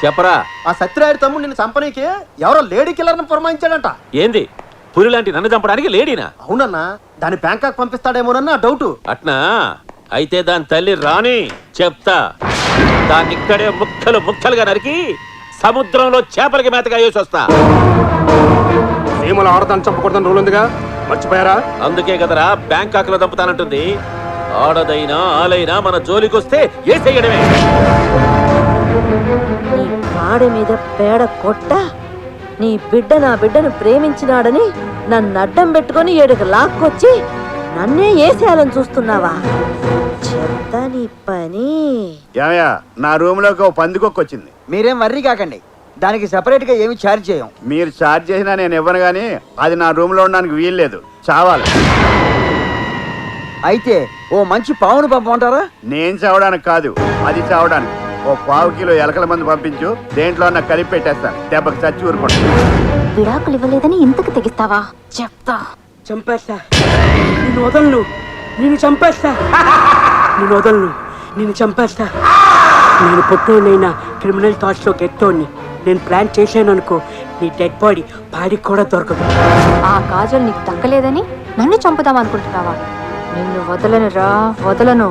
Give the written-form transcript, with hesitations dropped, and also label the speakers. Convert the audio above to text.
Speaker 1: చెప్పరా.
Speaker 2: ఆ సత్యరాయుడు తమ్ముడు నిన్ను చంపనీకి ఎవరో లేడీ కిల్లర్ని పురమాయించాడంట.
Speaker 1: ఏంది పులి లాంటి నన్ను చంపడానికి లేడీనా?
Speaker 2: అవునన్నా, దాని బ్యాంకాక్ పంపిస్తాడేమోనన్న డౌట్.
Speaker 1: అట్నా? అయితే దాని తల్లి రాని చెప్తా. దాన్ని ఇక్కడే ముక్కలు ముక్కలుగా నరికి సముద్రంలో చేపలకి మేతగా వేసి వస్తా.
Speaker 3: సీమలు ఆడదాన్ని చంపకూడదని రూల్ ఉందిగా, మర్చిపోయారా?
Speaker 1: అందుకే కదరా బ్యాంకాక్ లో చంపుతానంటుంది. ఆడదైనా ఆలైనా మన జోలికొస్తే ఏ చెయ్యడమే.
Speaker 4: నీ కాడి మీద పేడ కొట్ట నీ బిడ్డ నా బిడ్డను ప్రేమించినాడని నన్ను అడ్డం పెట్టుకొని ఏడుకు లాక్కొచ్చి నన్నే ఏసేయాలని చూస్తున్నావా? చెప్తా నీ పని.
Speaker 5: ఏమయ్యా, నా రూమ్ లోకి ఓ పందికొక్క వచ్చింది.
Speaker 6: మీరేం వర్రీ కాకండి, దానికి సెపరేట్ గా ఏమి ఛార్జ్ చేయం.
Speaker 5: మీరు ఛార్జ్ చేసినా నేను ఇవ్వను, కానీ అది నా రూమ్ లో ఉండడానికి వీల్లేదు, చావాలి.
Speaker 6: అయితే ఓ మంచి పావును పంపమంటారా?
Speaker 5: నేను చావడానికి కాదు, అది చావడానికి. ఓ 1/4 కిలో ఎలకల మంది పంపించు, దేంట్లో నాకు కలిపి పెట్టేస్తాను, దెబ్బకి చచ్చి ఊరుకుంటా.
Speaker 7: విడాకులు ఇవ్వలేదని ఇంతకు తెగిస్తావా? చెప్తా.
Speaker 8: చంపేస్తా, నిన్ను వదలను, నిన్ను చంపేస్తా, నిన్ను వదలను, నిన్ను చంపేస్తా. నేను పొట్టోనైనా క్రిమినల్ థాట్స్లో గెట్టోని నేను ప్లాన్ చేశాను అనుకో, నీ డెడ్ బాడీ పాడికి కూడా దొరకదు.
Speaker 7: ఆ కాజల్ నీకు దక్కలేదని నన్ను చంపుదాం అనుకుంటున్నావా? నిన్ను వదలను రా, వదలను.